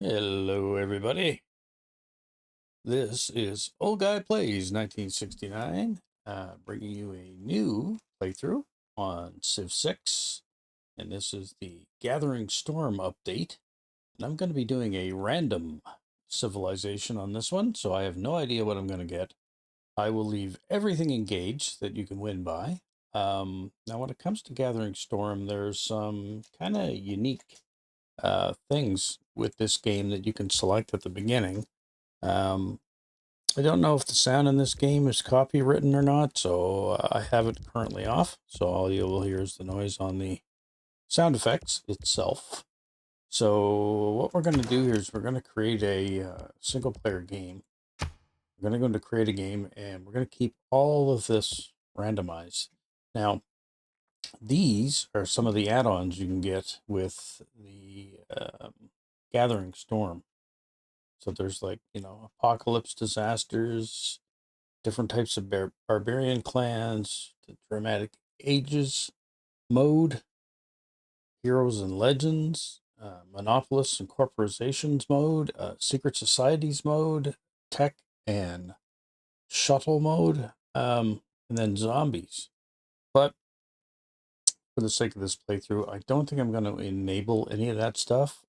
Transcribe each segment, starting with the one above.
Hello, everybody. This is Old Guy Plays 1969, bringing you a new playthrough on Civ 6. And this is the Gathering Storm update. And I'm going to be doing a random civilization on this one, so I have no idea what I'm going to get. I will leave everything engaged that you can win by. Now, when it comes to Gathering Storm, there's some kind of unique things with this game that you can select at the beginning. Um, I don't know if the sound in this game is copywritten or not, so I have it currently off. So all you will hear is the noise on the sound effects itself. So what we're going to do here is we're going to create a single player game. We're going to go into create a game, and we're going to keep all of this randomized. Now, these are some of the add-ons you can get with the Gathering Storm. So there's apocalypse disasters, different types of barbarian clans, the dramatic ages mode, heroes and legends, monopolists and corporations mode, secret societies mode, tech and shuttle mode, and then zombies. But for the sake of this playthrough, I don't think I'm going to enable any of that stuff.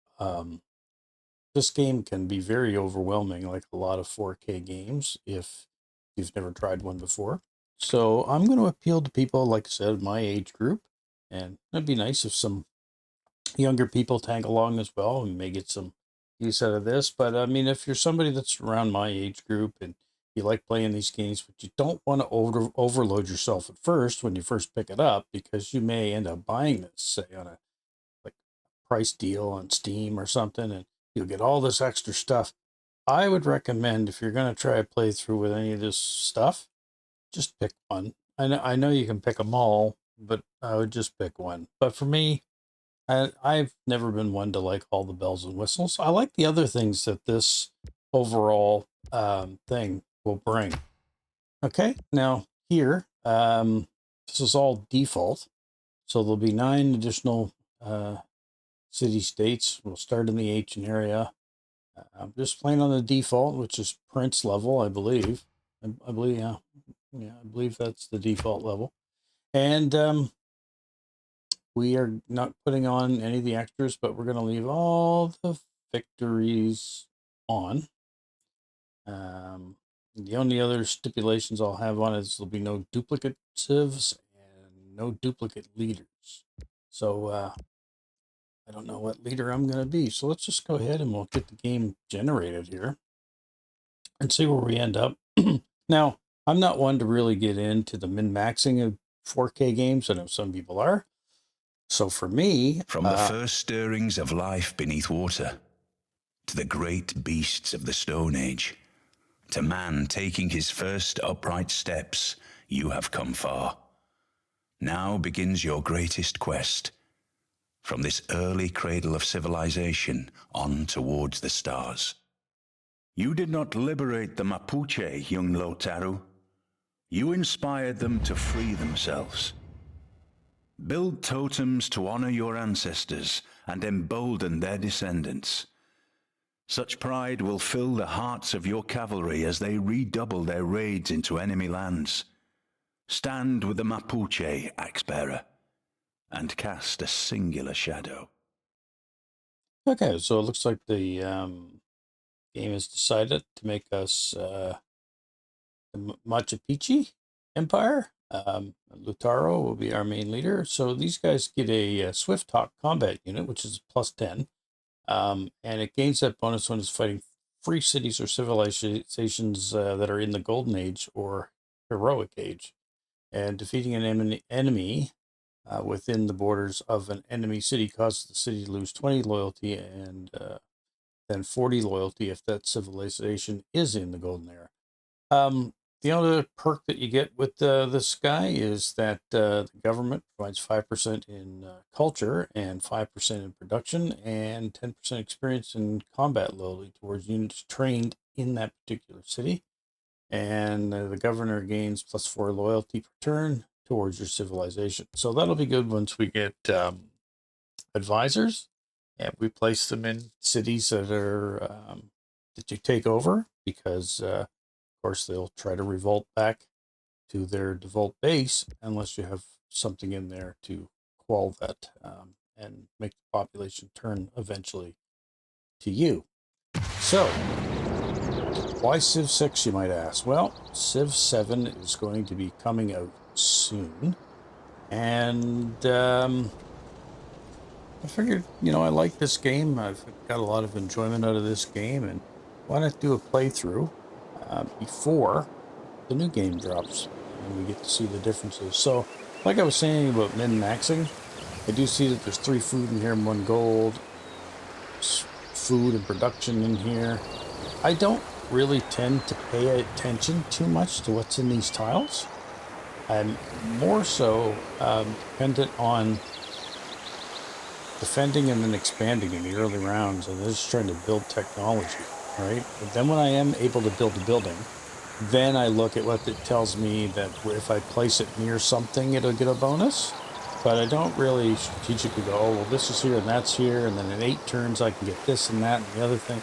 This game can be very overwhelming, like a lot of 4K games, if you've never tried one before. So I'm going to appeal to people, like I said, my age group, and it'd be nice if some younger people tag along as well and may get some use out of this. But I mean, if you're somebody that's around my age group and you like playing these games, but you don't want to overload yourself at first when you first pick it up, because you may end up buying this, say, on a like price deal on Steam or something, and you'll get all this extra stuff. I would recommend, if you're going to try a playthrough with any of this stuff, just pick one. I know you can pick them all, but I would just pick one. But for me, I've never been one to like all the bells and whistles. I like the other things that this overall thing will bring. Okay, now here, this is all default. So there'll be 9 additional city states. We'll start in the H area. I'm just playing on the default, which is Prince level, I believe. I believe, yeah, I believe that's the default level. And we are not putting on any of the extras, but we're going to leave all the victories on. The only other stipulations I'll have on is there'll be no duplicate civs and no duplicate leaders. So I don't know what leader I'm going to be. So let's just go ahead and we'll get the game generated here and see where we end up. Now, I'm not one to really get into the min-maxing of 4K games. I know some people are. So for me, From the first stirrings of life beneath water, to the great beasts of the Stone Age, to man taking his first upright steps, you have come far. Now begins your greatest quest, from this early cradle of civilization on towards the stars. You did not liberate the Mapuche, young Lotaru. You inspired them to free themselves. Build totems to honor your ancestors and embolden their descendants. Such pride will fill the hearts of your cavalry as they redouble their raids into enemy lands. Stand with the Mapuche, Axebearer, and cast a singular shadow. okay, so it looks like the game has decided to make us the Machu Picchu Empire. Lutaro will be our main leader. So these guys get a Swift Talk combat unit, which is plus 10. And it gains that bonus when it's fighting free cities or civilizations that are in the Golden Age or Heroic Age. And defeating an enemy within the borders of an enemy city causes the city to lose 20 loyalty and then 40 loyalty if that civilization is in the Golden Era. The other perk that you get with this guy is that the government provides 5% in culture and 5% in production and 10% experience in combat loyalty towards units trained in that particular city. And the governor gains plus 4 loyalty per turn towards your civilization. So that'll be good once we get advisors. And we place them in cities that are that you take over because, of course, they'll try to revolt back to their default base unless you have something in there to quell that and make the population turn eventually to you. So, why Civ 6, you might ask? Well, Civ 7 is going to be coming out soon. And I figured, I like this game. I've got a lot of enjoyment out of this game. And why not do a playthrough before the new game drops? And we get to see the differences. So, like I was saying about min-maxing, I do see that there's 3 food in here and 1 gold. Food and production in here. I don't really tend to pay attention too much to what's in these tiles. I'm more so dependent on defending and then expanding in the early rounds and just trying to build technology, right? But then when I am able to build a building, then I look at what it tells me that if I place it near something, it'll get a bonus. But I don't really strategically go, oh, well, this is here and that's here, and then in 8 turns I can get this and that and the other thing.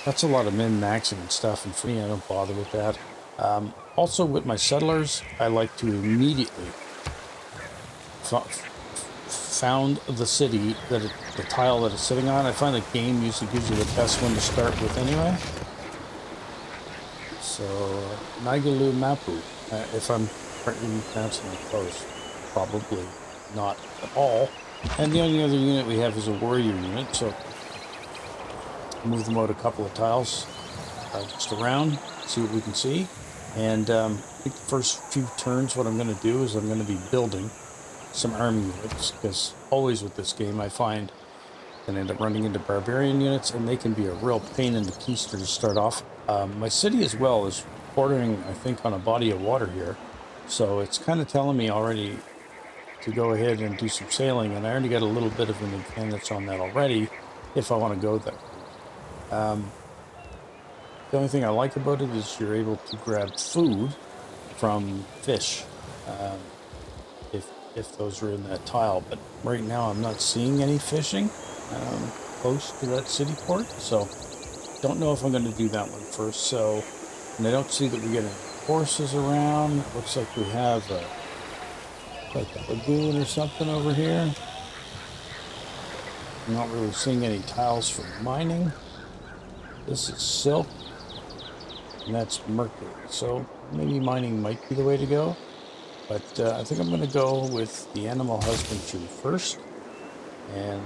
That's a lot of min-maxing and stuff, and for me, I don't bother with that. Also, with my settlers, I like to immediately found the city, the tile that it's sitting on. I find the game usually gives you the best one to start with anyway. So, Naigalu Mapu, if I'm correctly pronouncing it close, probably not at all. And the only other unit we have is a warrior unit, so move them out a couple of tiles just around, see what we can see. And I think the first few turns, what I'm going to do is I'm going to be building some army units, because always with this game I find I end up running into barbarian units, and they can be a real pain in the keister to start off. My city as well is bordering, I think, on a body of water here, so it's kind of telling me already to go ahead and do some sailing, and I already got a little bit of an advantage on that already if I want to go there. The only thing I like about it is you're able to grab food from fish if those are in that tile, but right now I'm not seeing any fishing close to that city port, so don't know if I'm going to do that one first. So, and I don't see that we get any horses around. Looks like we have like a lagoon or something over here. I'm not really seeing any tiles for mining. This is silk, and that's mercury, so maybe mining might be the way to go. But I think I'm going to go with the animal husbandry first, and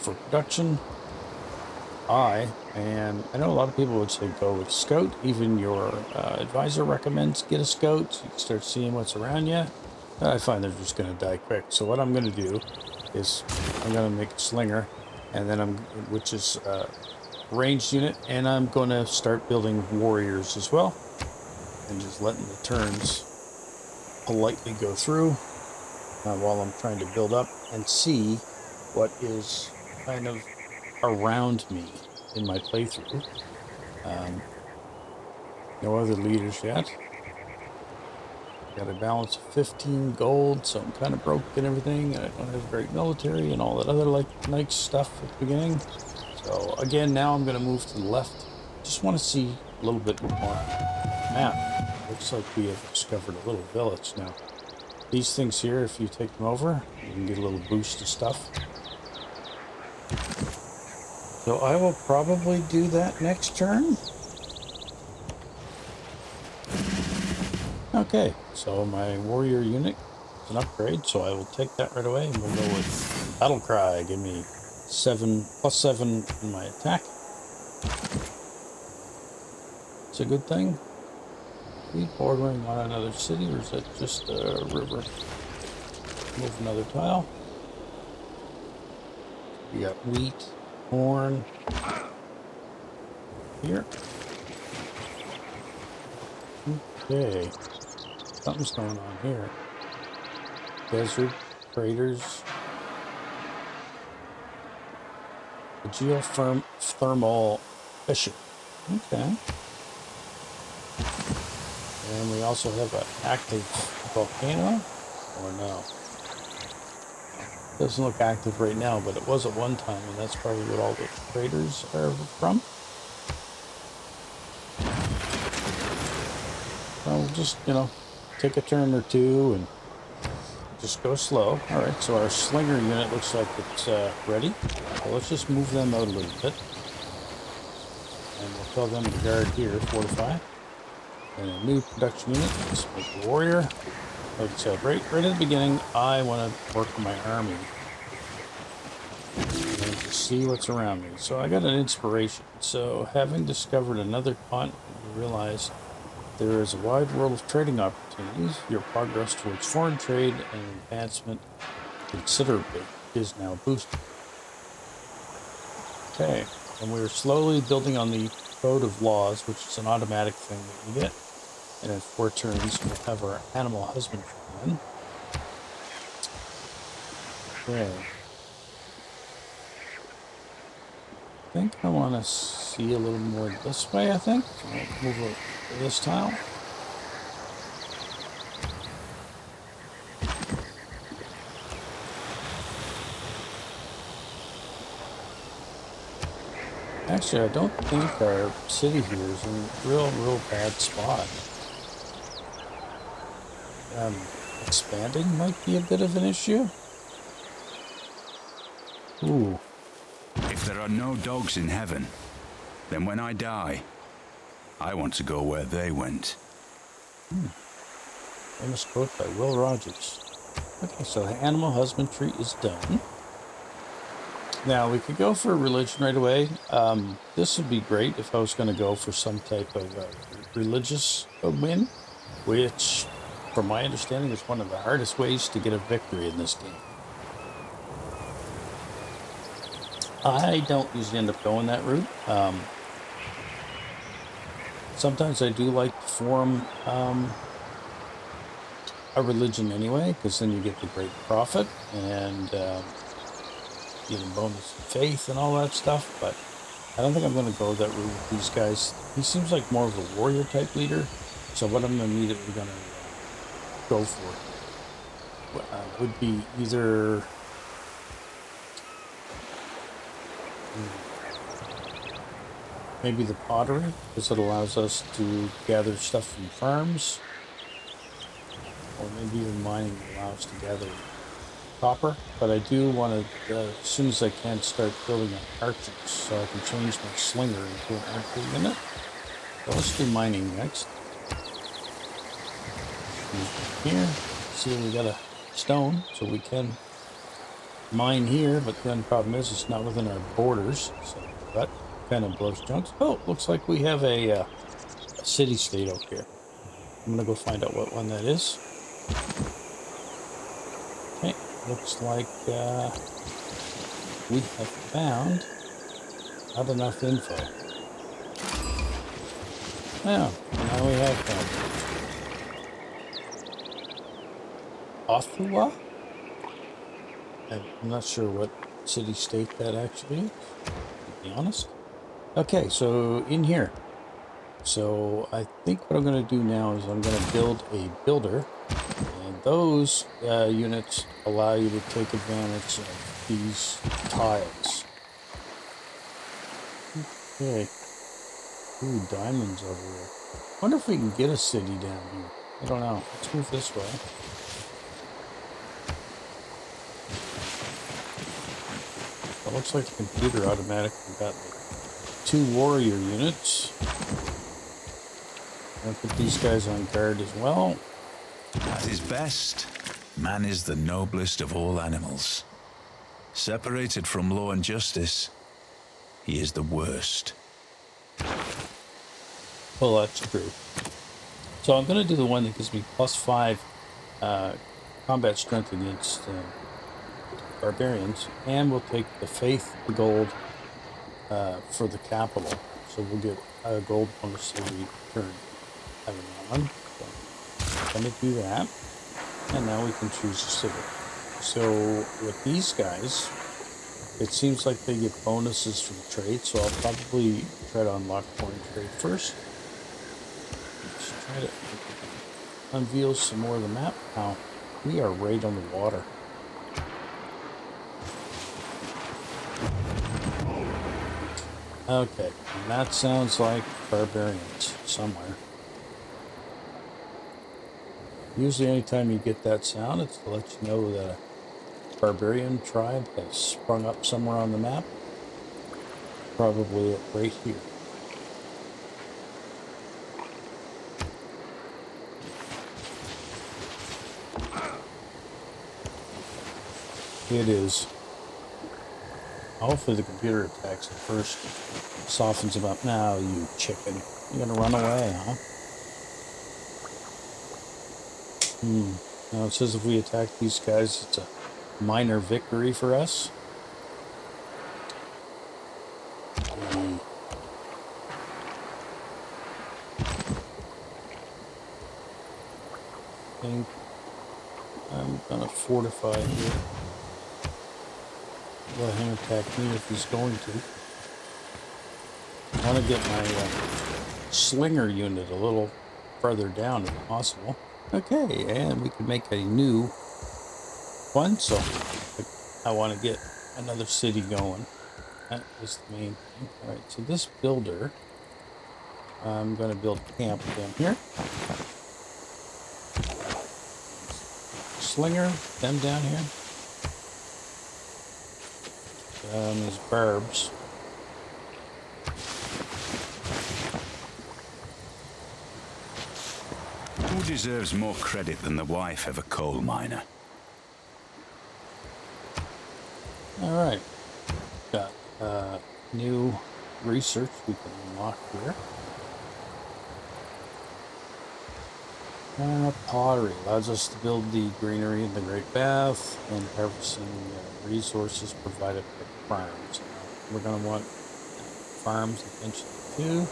for production, and I know a lot of people would say go with scout. Even your advisor recommends get a scout, so you can start seeing what's around you. I find they're just going to die quick. So what I'm going to do is I'm going to make a slinger, and then which is a ranged unit, and I'm going to start building warriors as well, and just letting the turns politely go through while I'm trying to build up and see what is kind of around me in my playthrough. No other leaders yet. Got a balance of 15 gold, so I'm kind of broke and everything. I don't have great military and all that other nice stuff at the beginning. So again, now I'm going to move to the left. Just want to see a little bit more map. Looks like we have discovered a little village now. These things here, if you take them over, you can get a little boost of stuff. So I will probably do that next turn. Okay, so my warrior unit is an upgrade, so I will take that right away, and we'll go with Battle Cry. Give me +7 in my attack. It's a good thing. Are we bordering on another city, or is that just a river? Move another tile. We got wheat, corn here. Okay, something's going on here. Desert, craters, a geothermal fissure. Okay. And we also have an active volcano, or no? Doesn't look active right now, but it was at one time, and that's probably what all the traders are from. I'll just, take a turn or two and just go slow. All right, so our slinger unit looks like it's ready. So let's just move them out a little bit. And we'll tell them to guard here, fortify. And a new production unit, let's make a warrior. Like I said, right at the beginning, I want to work on my army. And just see what's around me. So I got an inspiration. So having discovered another continent, you realize there is a wide world of trading opportunities. Your progress towards foreign trade and advancement considerably is now boosted. Okay, and we're slowly building on the code of laws, which is an automatic thing that you get. And in 4 turns, we'll have our animal husbandry in. Okay. I think I want to see a little more this way, I think. So I'll move over to this tile. Actually, I don't think our city here is in a real bad spot. Expanding might be a bit of an issue. Ooh. If there are no dogs in heaven, then when I die, I want to go where they went. Famous quote by Will Rogers. Okay, so the animal husbandry is done. Now, we could go for religion right away. This would be great if I was going to go for some type of religious win, which, from my understanding, is one of the hardest ways to get a victory in this game. I don't usually end up going that route. Sometimes I do like to form a religion anyway, because then you get the great prophet and even bonus faith and all that stuff, but I don't think I'm going to go that route with these guys. He seems like more of a warrior type leader, so what I'm immediately going to go for would be either maybe the pottery, because it allows us to gather stuff from farms, or maybe even mining allows us to gather copper. But I do want to, as soon as I can, start building an archers so I can change my slinger into an archer unit. So let's do mining next. Here, see, we got a stone, so we can mine here, but then the problem is it's not within our borders, so that kind of blows chunks. Oh, looks like we have a city-state out here. I'm gonna go find out what one that is. Okay, looks like we have found not enough info. Yeah, now we have found Othua? I'm not sure what city-state that actually is, to be honest. Okay, so in here. So I think what I'm going to do now is I'm going to build a builder. And those units allow you to take advantage of these tiles. Okay. Ooh, diamonds over there. Wonder if we can get a city down here. I don't know. Let's move this way. It looks like the computer automatically got like 2 warrior units. I'll put these guys on guard as well. At his best, man is the noblest of all animals. Separated from law and justice, he is the worst. Well, that's true. So I'm going to do the one that gives me +5 combat strength against barbarians, and we'll take the faith, the gold, for the capital. So we'll get a gold bonus every turn having that one. So I'm going to do that, and now we can choose a city. So with these guys, it seems like they get bonuses from trade, so I'll probably try to unlock foreign trade first. Let's try to unveil some more of the map. Now, we are right on the water. Okay, and that sounds like barbarians somewhere. Usually anytime you get that sound, it's to let you know that a barbarian tribe has sprung up somewhere on the map. Probably right here. It is. Hopefully the computer attacks at first, softens them up. Now, you chicken. You're gonna run away, huh? Now it says if we attack these guys, it's a minor victory for us. I think I'm gonna fortify here. Let him attack me if he's going to. I want to get my slinger unit a little further down if possible. Okay, and we can make a new one, so I want to get another city going. That is the main thing. Alright, so this builder, I'm going to build camp down here. Slinger, them down here. These barbs. Who deserves more credit than the wife of a coal miner? Alright. Got new research we can unlock here. Pottery allows us to build the greenery in the Great Bath and harvesting resources provided by farms. We're going to want farms eventually too,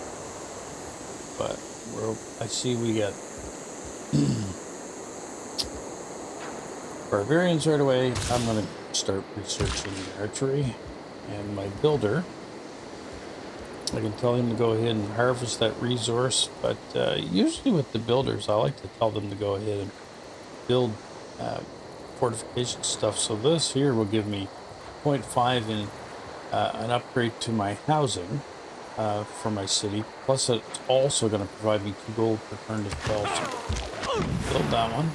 but I see we got barbarians right away. I'm going to start researching archery, and my builder, I can tell him to go ahead and harvest that resource, but usually with the builders, I like to tell them to go ahead and build fortification stuff. So this here will give me 0.5 in an upgrade to my housing for my city. Plus, it's also going to provide me 2 gold per turn as well. So build that one.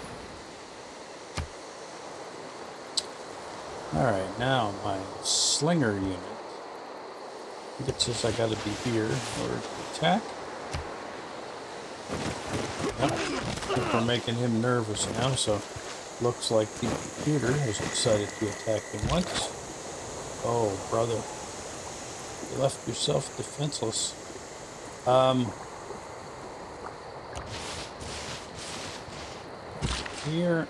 All right, now my slinger unit. I think it says I gotta be here in order to attack. Yep. I think we're making him nervous now, so looks like the computer has decided to attack him once. Oh, brother. You left yourself defenseless. Here.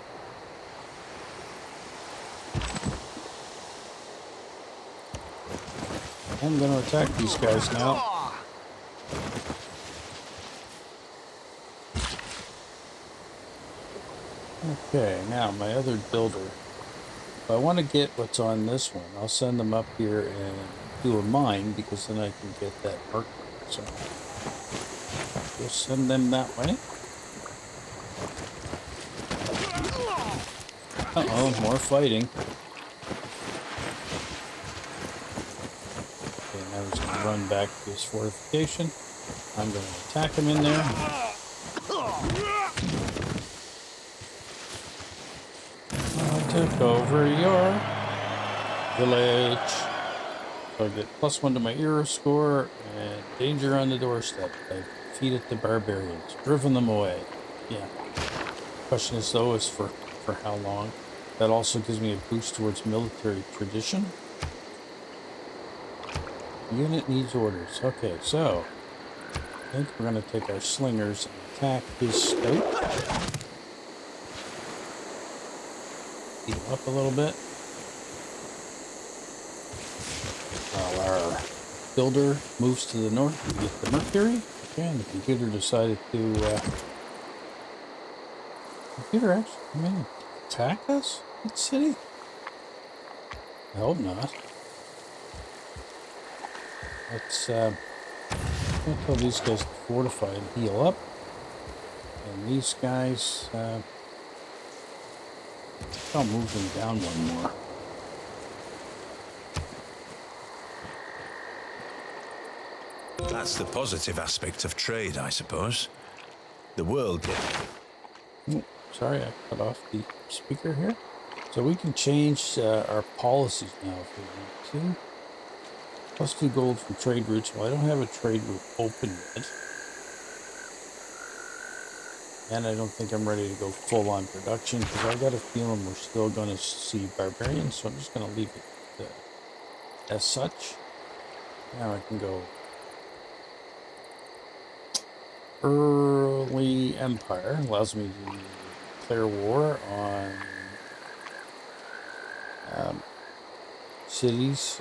I'm gonna attack these guys now. Okay, now my other builder. If I want to get what's on this one, I'll send them up here and do a mine, because then I can get that mercury. So we'll send them that way. Uh-oh, more fighting. I was going to run back to his fortification. I'm going to attack him in there. I took over your village. So I get +1 to my hero score and danger on the doorstep. I defeated the barbarians, driven them away. Yeah. Question is though is for how long. That also gives me a boost towards military tradition. Unit needs orders. Okay, so I think we're going to take our slingers and attack his scout. Heal up a little bit. While our builder moves to the north to get the mercury. Okay, and the computer decided to computer actually come in and attack us in the city? I hope not. Let's tell these guys to fortify and heal up. And these guys, I'll move them down one more. That's the positive aspect of trade, I suppose. The world gets... Oh, sorry, I cut off the speaker here. So we can change our policies now if we want to. Plus 2 gold from trade routes. Well, I don't have a trade route open yet. And I don't think I'm ready to go full on production because I got a feeling we're still going to see barbarians. So I'm just going to leave it as such. Now I can go early empire. Allows me to declare war on cities.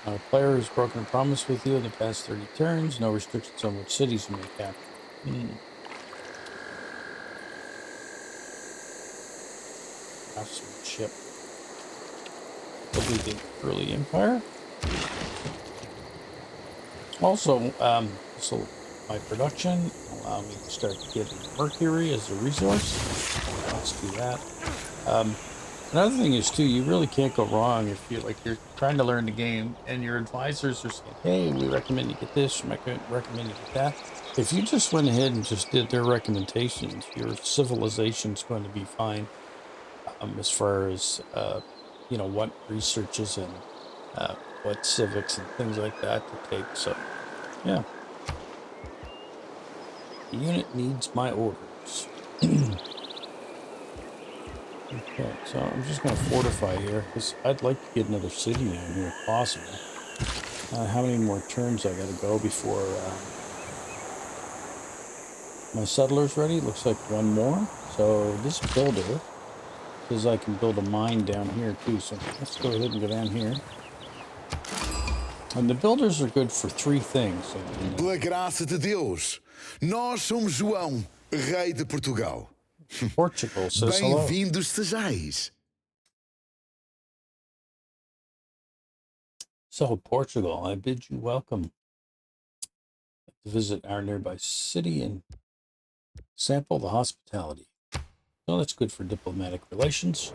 A player has broken a promise with you in the past 30 turns. No restrictions on which cities you may capture. Craftsmanship. Will be the early empire. Also, so my production allow me to start getting mercury as a resource. Let's do that. Another thing is too, you really can't go wrong if you're trying to learn the game and your advisors are saying, "Hey, we recommend you get this, we recommend you get that." If you just went ahead and just did their recommendations, your civilization's going to be fine. As far as what researches and what civics and things like that to take. So yeah, the unit needs my orders. Okay, so I'm just going to fortify here because I'd like to get another city down here if possible. How many more turns I got to go before my settler's ready? Looks like one more. So this builder says I can build a mine down here too. So let's go ahead and go down here. And the builders are good for 3 things. Pela graça de Deus, nós somos João, rei de Portugal. Portugal says hello. Bem-vindos sejais. So, Portugal, I bid you welcome to visit our nearby city and sample the hospitality. So that's good for diplomatic relations.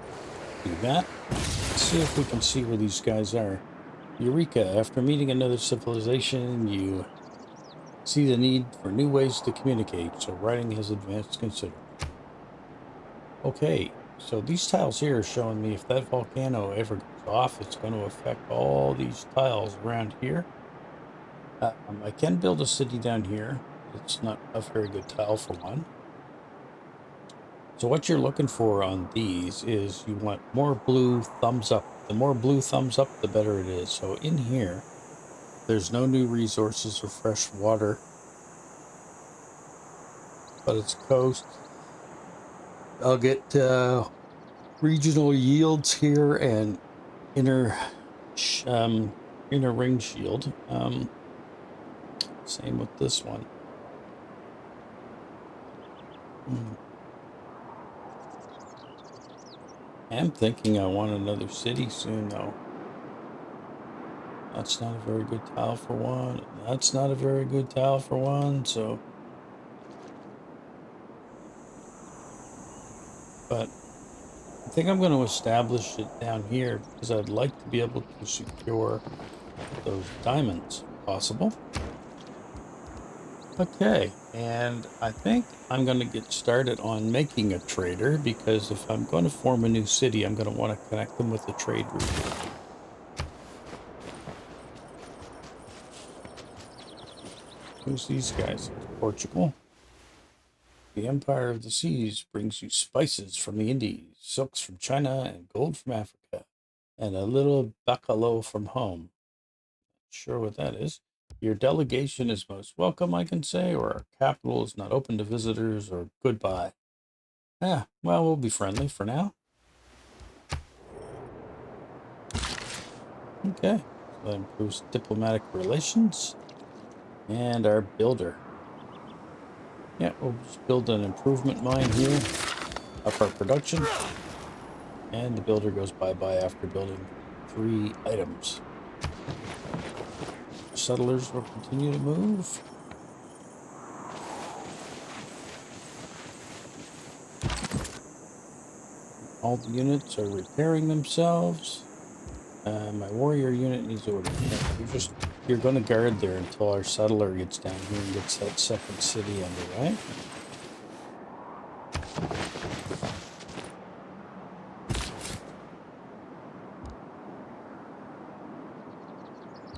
Do that. Let's see if we can see where these guys are. Eureka, after meeting another civilization, you see the need for new ways to communicate, so writing has advanced considerably. Okay, so these tiles here are showing me if that volcano ever goes off, it's going to affect all these tiles around here. I can build a city down here. It's not a very good tile for one. So what you're looking for on these is you want more blue thumbs up. The more blue thumbs up, the better it is. So in here, there's no new resources or fresh water, but it's coast. I'll get regional yields here and inner ring shield. Same with this one. I'm thinking I want another city soon, though. That's not a very good tile for one. That's not a very good tile for one, so... But I think I'm going to establish it down here because I'd like to be able to secure those diamonds, if possible. Okay, and I think I'm going to get started on making a trader because if I'm going to form a new city, I'm going to want to connect them with the trade route. Who's these guys? Portugal. The Empire of the Seas brings you spices from the Indies, silks from China, and gold from Africa, and a little bacalao from home. Not sure what that is. Your delegation is most welcome, I can say, or our capital is not open to visitors, or goodbye. Well, we'll be friendly for now. Okay, so that improves diplomatic relations. And our builder. Yeah, we'll just build an improvement mine here, up our production. And the builder goes bye-bye after building 3 items. Settlers will continue to move. All the units are repairing themselves. My warrior unit needs order. Yeah, you're going to guard there until our settler gets down here and gets that second city underway.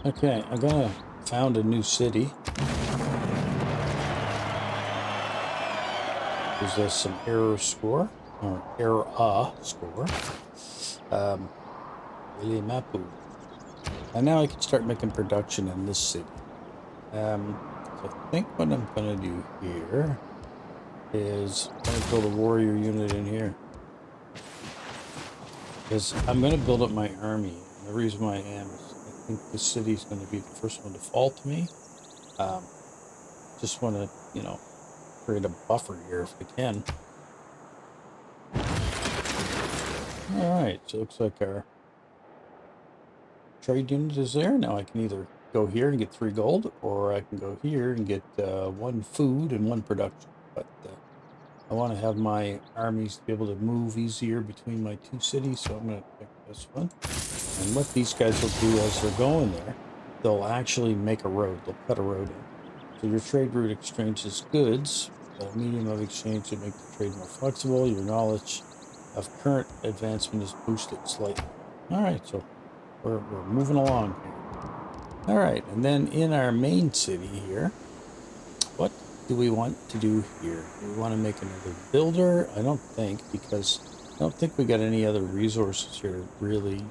Okay, I'm gonna found a new city. Is there some error score or error score? Willy Mapu. And now I can start making production in this city. So I think what I'm gonna do here is I'm gonna build a warrior unit in here. Because I'm gonna build up my army. And the reason why I am is I think this city is gonna be the first one to fall to me. Just want to, you know, create a buffer here if I can. Alright, so it looks like our trade unit is there. Now I can either go here and get 3 gold, or I can go here and get 1 food and 1 production. But I want to have my armies to be able to move easier between my 2 cities, so I'm going to pick this one. And what these guys will do as they're going there, they'll actually make a road. They'll cut a road in. So your trade route exchanges goods. The medium of exchange to make the trade more flexible. Your knowledge of current advancement is boosted slightly. All right, so we're moving along here. All right, and then in our main city here, what do we want to do here? Do we want to make another builder? I don't think, because I don't think we got any other resources here to really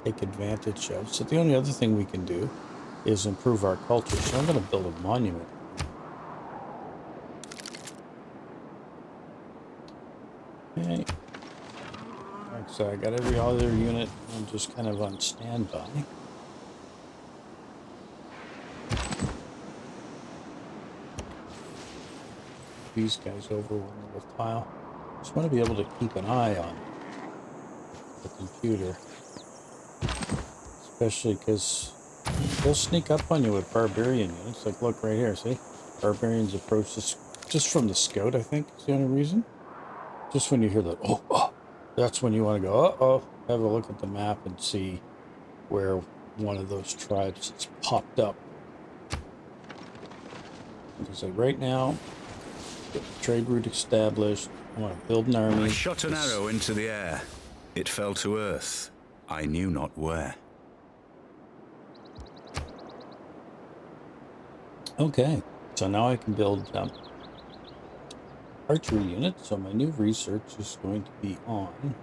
take advantage of. So the only other thing we can do is improve our culture. So I'm going to build a monument. Okay. Right, so I got every other unit. I'm just kind of on standby. These guys over one little tile. Just want to be able to keep an eye on the computer, especially because they'll sneak up on you with barbarian units. Like, look right here, see? Barbarians approach this just from the scout, I think, is the only reason. Just when you hear that, oh, that's when you want to go, uh-oh, have a look at the map and see where one of those tribes has popped up. Because like right now, get the trade route established. I want to build an army. I shot an arrow into the air. It fell to earth. I knew not where. Okay, so now I can build archery unit. So my new research is going to be on,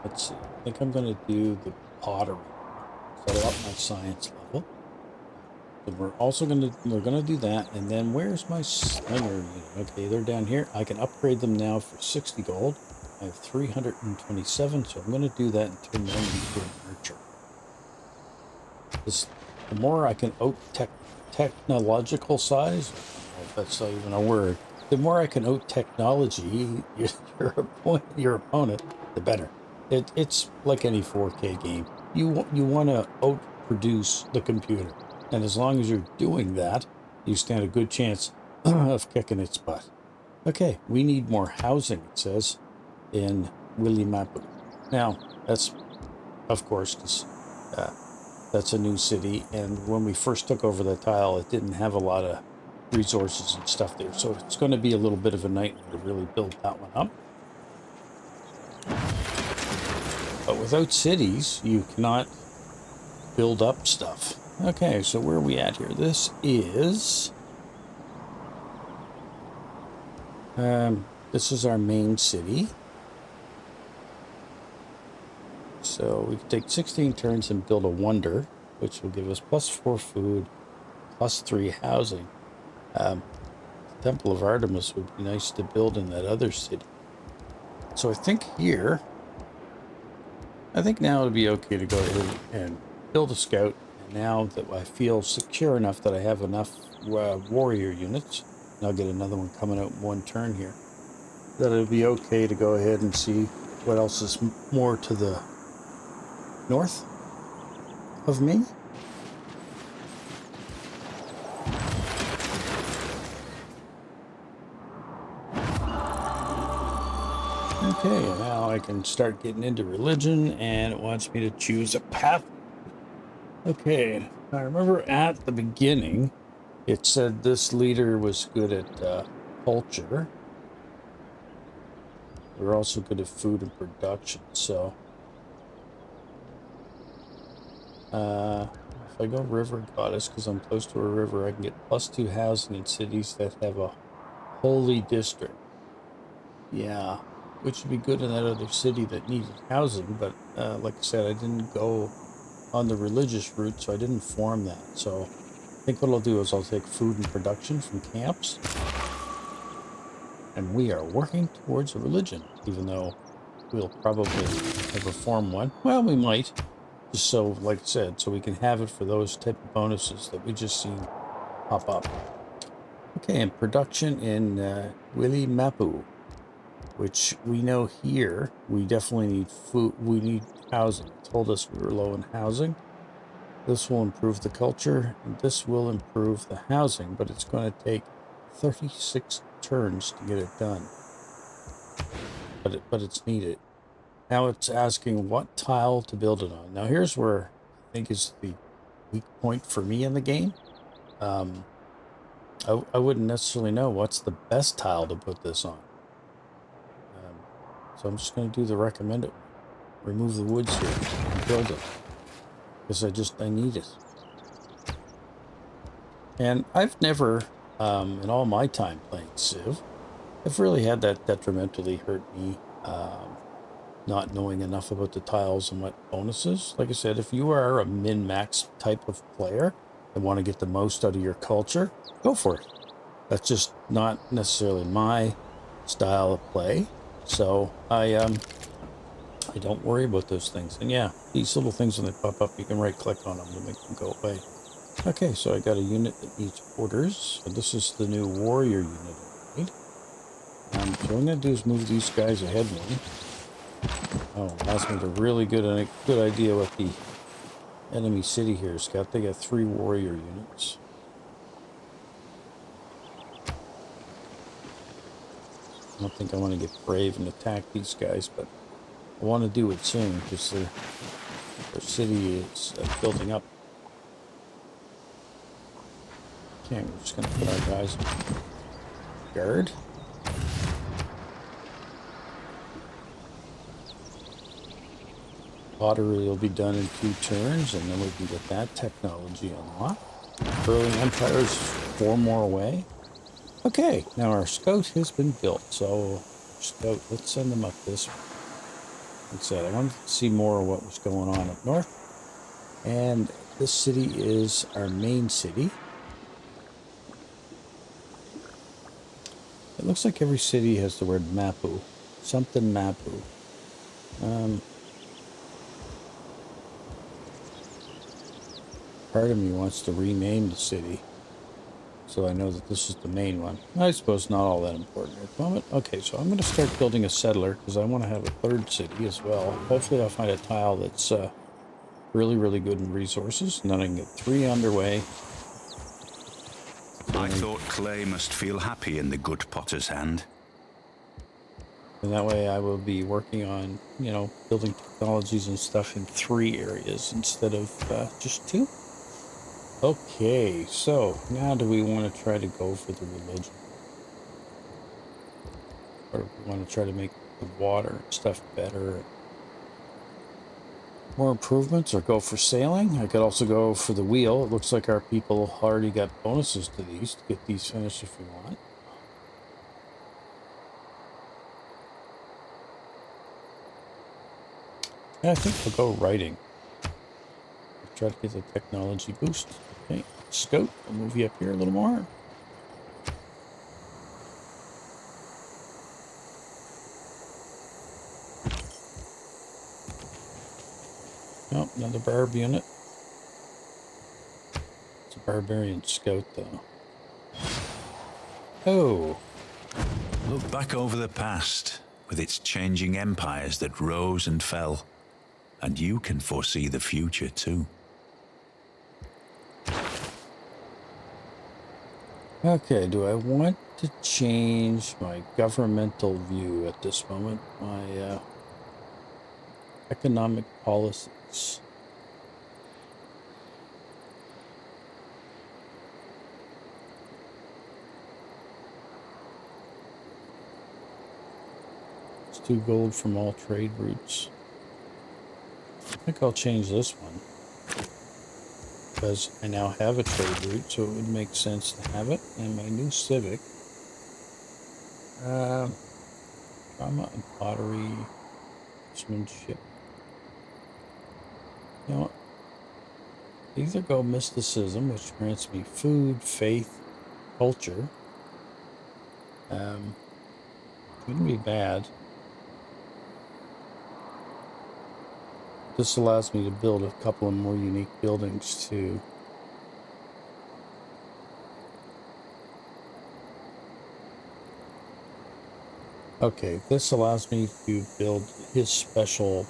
let's see, I think I'm going to do the pottery. So I'll up my science level. So we're going to do that. And then where's my slinger unit? Okay, they're down here. I can upgrade them now for 60 gold. I have 327, so I'm going to do that and turn them into an archer. The more I can technological size, I don't know if that's not even a word, the more I can out technology your opponent, the better. It's like any 4K game. You want to outproduce the computer, and as long as you're doing that, you stand a good chance of kicking its butt. Okay, we need more housing, it says, in Willy Mapu. Now, that's, of course, because that's a new city, and when we first took over the tile, it didn't have a lot of resources and stuff there, so it's going to be a little bit of a nightmare to really build that one up. But without cities, you cannot build up stuff. Okay, so where are we at here? This is our main city. So we can take 16 turns and build a wonder, which will give us +4 food, +3 housing. Temple of Artemis would be nice to build in that other city. So I think now it'd be okay to go ahead and build a scout. And now that I feel secure enough that I have enough warrior units, and I'll get another one coming out in 1 turn here, that it'll be okay to go ahead and see what else is more to the north of me. Okay, now I can start getting into religion, and it wants me to choose a path. Okay, I remember at the beginning, it said this leader was good at culture. We're also good at food and production, so if I go river goddess, because I'm close to a river, I can get +2 housing in cities that have a holy district. Yeah, which would be good in that other city that needed housing, but like I said, I didn't go on the religious route, so I didn't form that. So I think what I'll do is I'll take food and production from camps, and we are working towards a religion, even though we'll probably never form one. Well, we might, just so, like I said, so we can have it for those type of bonuses that we just seen pop up. Okay, and production in Willy Mapu, which we know here, we definitely need food, we need housing. It told us we were low in housing. This will improve the culture, and this will improve the housing, but it's going to take 36 turns to get it done. But it's needed. Now it's asking what tile to build it on. Now here's where I think is the weak point for me in the game. I wouldn't necessarily know what's the best tile to put this on. So I'm just going to do the recommended. Remove the woods here and build it. Because I need it. And I've never, in all my time playing Civ, I've really had that detrimentally hurt me, not knowing enough about the tiles and what bonuses. Like I said, if you are a min-max type of player and want to get the most out of your culture, go for it. That's just not necessarily my style of play. So I don't worry about those things. And yeah, these little things when they pop up, you can right click on them to make them go away. Okay, so I got a unit that needs orders. So this is the new warrior unit I made. So what I'm going to do is move these guys ahead of me. Oh, allows me to really good idea what the enemy city here has got. They got 3 warrior units. I don't think I want to get brave and attack these guys, but I want to do it soon because their city is building up. Okay, we're just going to put our guys guard. Pottery will be done in 2 turns, and then we can get that technology unlocked. Early Empire is 4 more away. Okay, now our scout has been built, so scout, let's send them up this way. Like I said, I wanted to see more of what was going on up north. And this city is our main city. It looks like every city has the word Mapu. Something Mapu. Part of me wants to rename the city so I know that this is the main one. I suppose not all that important at the moment. Okay, so I'm going to start building a settler because I want to have a 3rd city as well. Hopefully I'll find a tile that's really, really good in resources, and then I can get 3 underway. I thought clay must feel happy in the good potter's hand. And that way I will be working on, you know, building technologies and stuff in 3 areas instead of just 2. Okay, so now do we want to try to go for the religion? Or do we want to try to make the water and stuff better? More improvements, or go for sailing? I could also go for the wheel. It looks like our people already got bonuses to these to get these finished if we want. And I think we'll go writing. Try to get the technology boost. Okay, scout, I'll move you up here a little more. Oh, another barb unit. It's a barbarian scout, though. Oh. Look back over the past, with its changing empires that rose and fell, and you can foresee the future too. Okay, do I want to change my governmental view at this moment? My economic policies. Let's do gold from all trade routes. I think I'll change this one because I now have a trade route, so it would make sense to have it. And my new Civic, drama and pottery, craftsmanship. You know what? Either go mysticism, which grants me food, faith, culture. Wouldn't be bad. This allows me to build a couple of more unique buildings too. Okay, this allows me to build his special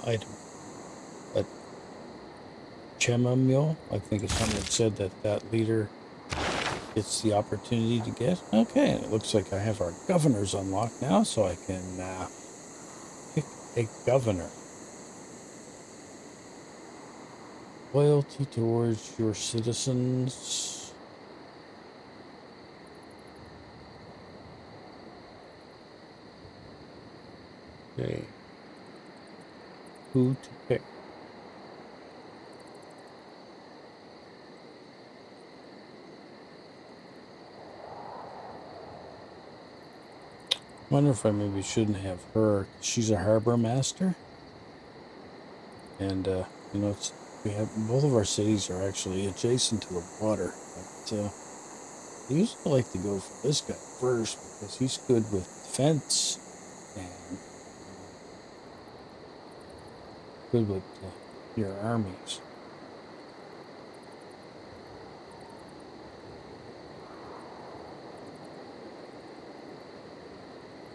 item. A Chemamule, I think it's something that said that that leader gets the opportunity to get. Okay, and it looks like I have our governors unlocked now, so I can pick a governor. Loyalty towards your citizens. Okay. Who to pick? Wonder if I maybe shouldn't have her. She's a harbor master. And, you know, we have both of our cities are actually adjacent to the water. But I usually like to go for this guy first because he's good with defense and good with your armies.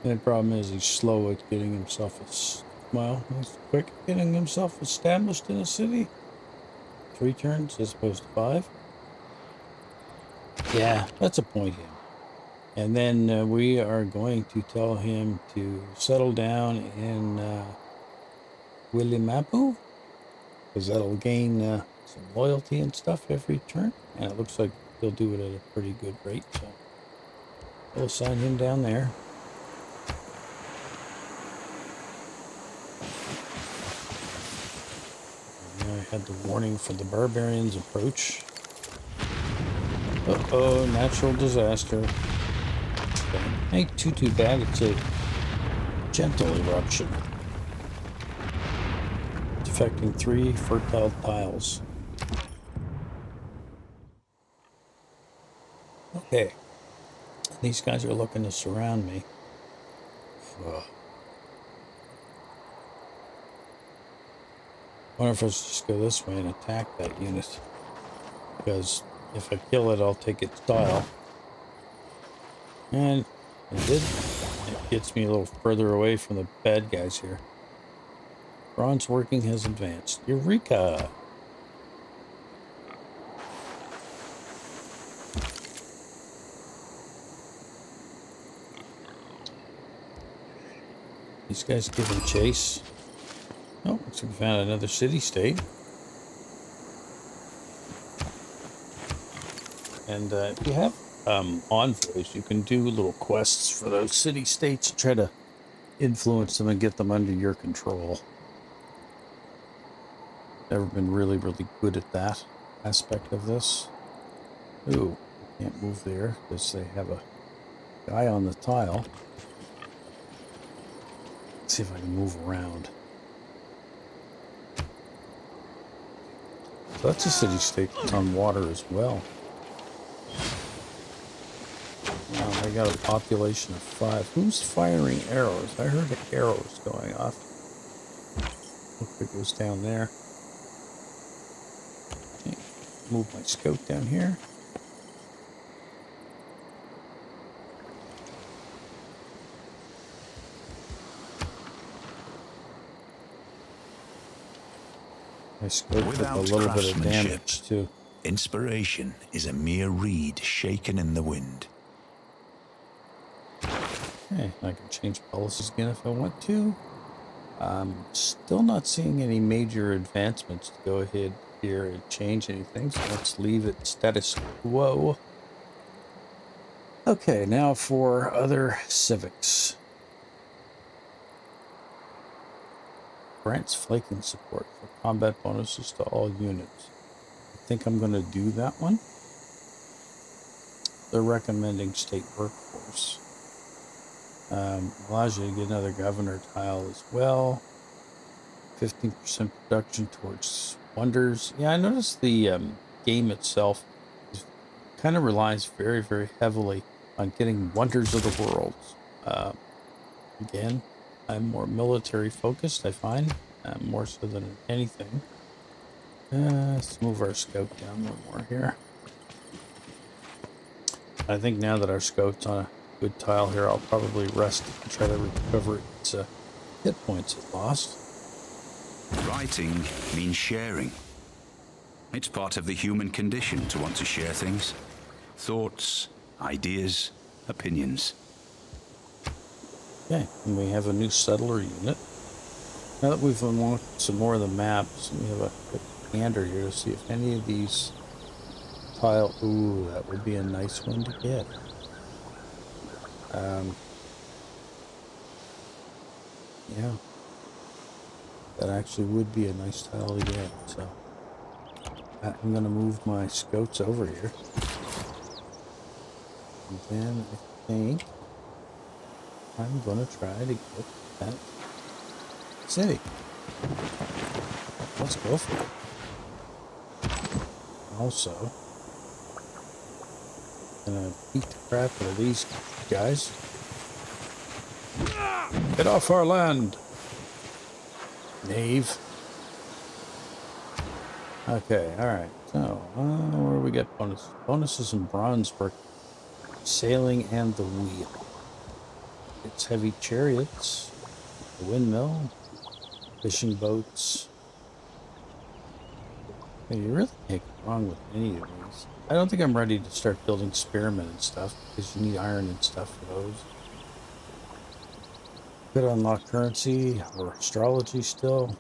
And the problem is he's slow at getting himself he's quick at getting himself established in a city. 3 turns as opposed to 5. Yeah, let's appoint him. And then we are going to tell him to settle down in Willimapu, because that'll gain some loyalty and stuff every turn. And it looks like he'll do it at a pretty good rate. So we'll assign him down there. I had the warning for the barbarians approach. Uh-oh, natural disaster. Okay. Ain't too bad. It's a gentle eruption. It's affecting 3 fertile tiles. Okay. These guys are looking to surround me. Ugh. I wonder if I should just go this way and attack that unit. Because if I kill it, I'll take its tile. And I did. It gets me a little further away from the bad guys here. Bronze working has advanced. Eureka! These guys giving chase. Oh, looks like we found another city-state. And if you have envoys, you can do little quests for those city-states to try to influence them and get them under your control. Never been really good at that aspect of this. Ooh, can't move there because they have a guy on the tile. Let's see if I can move around. So that's a city-state that's on water as well. Wow, they got a population of 5. Who's firing arrows? I heard arrows going off. Looks like it goes down there. Okay, move my scout down here. My scout took a little bit of damage too. Inspiration is a mere reed shaken in the wind. Okay, I can change policies again if I want to. I'm still not seeing any major advancements to go ahead here and change anything, so let's leave it status quo. Okay, now for other civics. Grants flanking support for combat bonuses to all units. I think I'm going to do that one. They're recommending state workforce. Allows you to get another governor tile as well. 15% production towards wonders. Yeah, I noticed the game itself kind of relies very, very heavily on getting wonders of the world. Again, I'm more military focused, I find, more so than anything. Let's move our scout down one more here. I think now that our scout's on a good tile here, I'll probably rest and try to recover its hit points it lost. Writing means sharing. It's part of the human condition to want to share things. Thoughts, ideas, opinions. Okay, and we have a new settler unit. Now that we've unlocked some more of the maps, we have a quick gander here to see if any of these tile... Ooh, that would be a nice one to get. Yeah. That actually would be a nice tile to get, so... I'm going to move my scouts over here. And then I think I'm going to try to get that city. Let's go for it. Also, gonna beat the crap out of these guys. Get off our land, knave. Okay, alright. So, where do we get bonuses? Bonuses in Brownsburg. Sailing and the wheel. It's heavy chariots, the windmill, fishing boats. You really can't go wrong with any of these. I don't think I'm ready to start building spearmen and stuff, because you need iron and stuff for those. Could unlock currency or astrology still.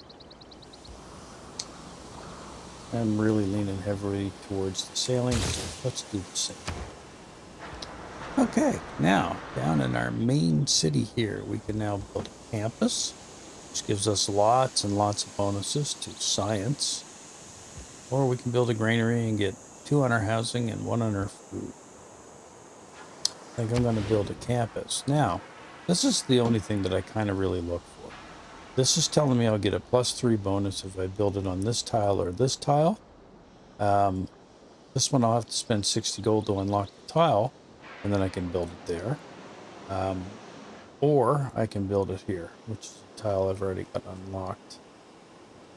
I'm really leaning heavily towards the sailing, so let's do the same. Okay, now, down in our main city here, we can now build a campus, which gives us lots and lots of bonuses to science. Or we can build a granary and get 2 on our housing and 1 on our food. I think I'm going to build a campus. Now, this is the only thing that I kind of really look for. This is telling me I'll get a +3 bonus if I build it on this tile or this tile. This one I'll have to spend 60 gold to unlock the tile, and then I can build it there. Or I can build it here, which is a tile I've already got unlocked.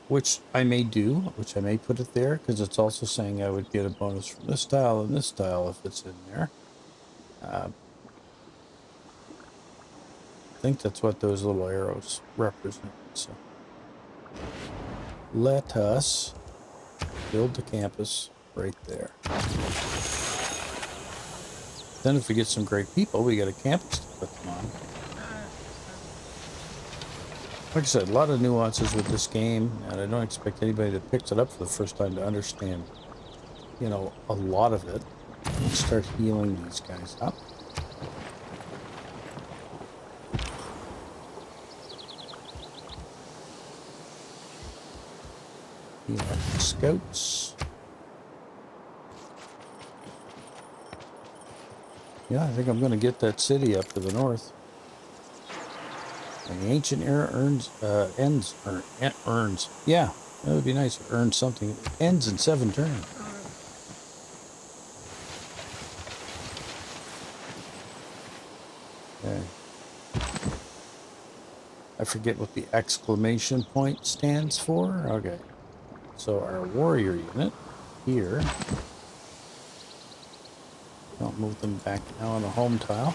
Which I may do, which I may put it there, because it's also saying I would get a bonus from this tile and this tile if it's in there. I think that's what those little arrows represent. So let us build the campus right there. Then if we get some great people, we got a campus to put them on. Like I said, a lot of nuances with this game, and I don't expect anybody that picks it up for the first time to understand, you know, a lot of it. Let's start healing these guys up. Heal up the scouts. Yeah, I think I'm going to get that city up to the north. And the ancient era earns. Yeah, that would be nice. Earns something. It ends in 7 turns. Okay. I forget what the exclamation point stands for. Okay. So our warrior unit here. I'll move them back now on the home tile.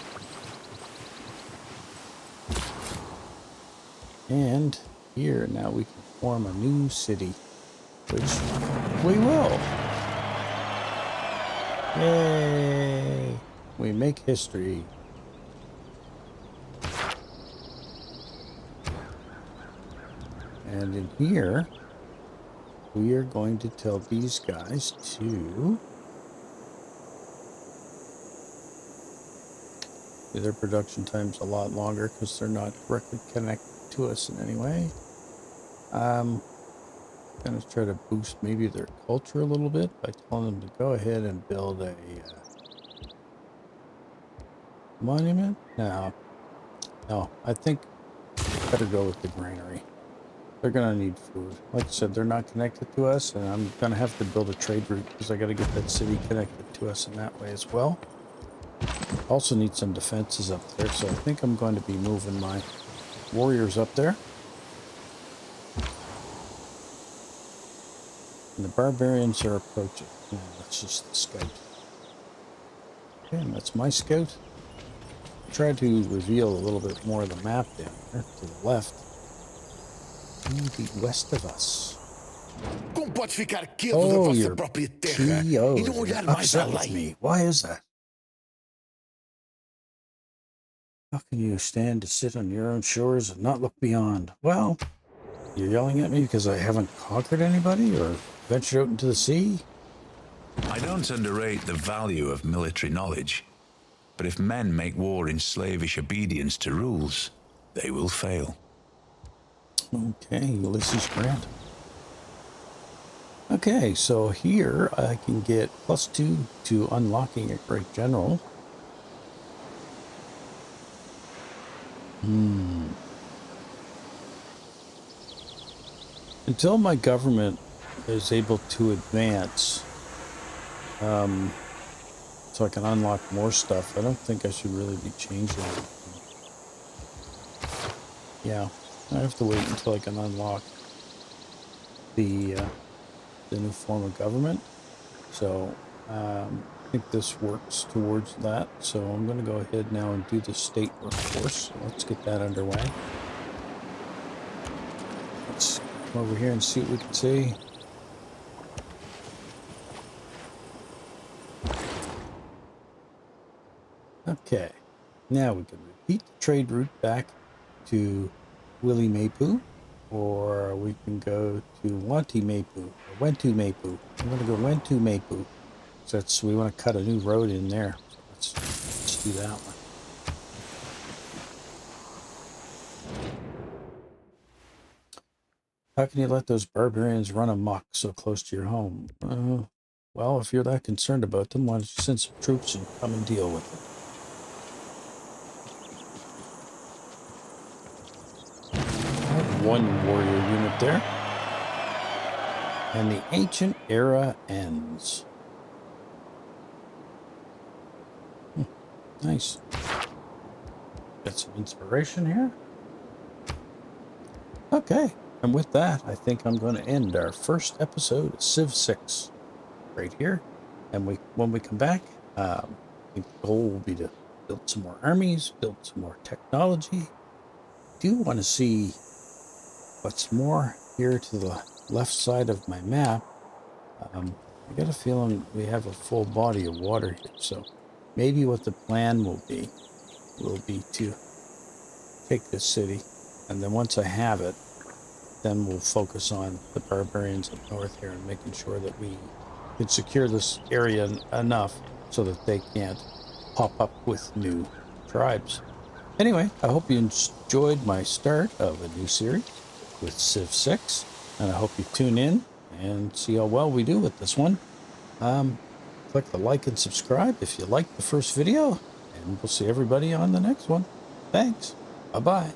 And here, now we can form a new city, which we will. Yay! We make history. And in here, we are going to tell these guys to their production time's a lot longer because they're not directly connected to us in any way. Going to try to boost maybe their culture a little bit by telling them to go ahead and build a monument. No, I think I better go with the granary. They're going to need food. Like I said, they're not connected to us, and I'm going to have to build a trade route because I got to get that city connected to us in that way as well. Also need some defenses up there, so I think I'm going to be moving my warriors up there. And the barbarians are approaching. Yeah, that's just the scout. Okay, and that's my scout. Try to reveal a little bit more of the map down there to the left. To the west of us. Como podes ficar quieto da vossa you're própria terra e não olhar mais upset with além? me. Why is that? How can you stand to sit on your own shores and not look beyond? Well, you're yelling at me because I haven't conquered anybody or ventured out into the sea? I don't underrate the value of military knowledge, but if men make war in slavish obedience to rules, they will fail. Okay, Ulysses Grant. Okay, so here I can get +2 to unlocking a great general. Until my government is able to advance, so I can unlock more stuff, I don't think I should really be changing anything. Yeah, I have to wait until I can unlock the new form of government. So I think this works towards that. So I'm going to go ahead now and do the state workforce. So let's get that underway. Let's come over here and see what we can see. Okay, now we can repeat the trade route back to Willie Mapu, or we can go to Wanty Mapu, or Wentu Mapu. I'm going to go Wentu Mapu. So we want to cut a new road in there. So let's do that one. How can you let those barbarians run amok so close to your home? Well, if you're that concerned about them, why don't you send some troops and come and deal with them? One warrior unit there. And the ancient era ends. Nice. Got some inspiration here. Okay. And with that, I think I'm going to end our first episode of Civ 6 right here. And when we come back, I think the goal will be to build some more armies, build some more technology. I do want to see what's more here to the left side of my map. I got a feeling we have a full body of water here, so maybe what the plan will be to take this city, and then once I have it, then we'll focus on the barbarians up north here and making sure that we can secure this area enough so that they can't pop up with new tribes. Anyway, I hope you enjoyed my start of a new series with Civ 6, and I hope you tune in and see how well we do with this one. Click the like and subscribe if you liked the first video, and we'll see everybody on the next one. Thanks. Bye-bye.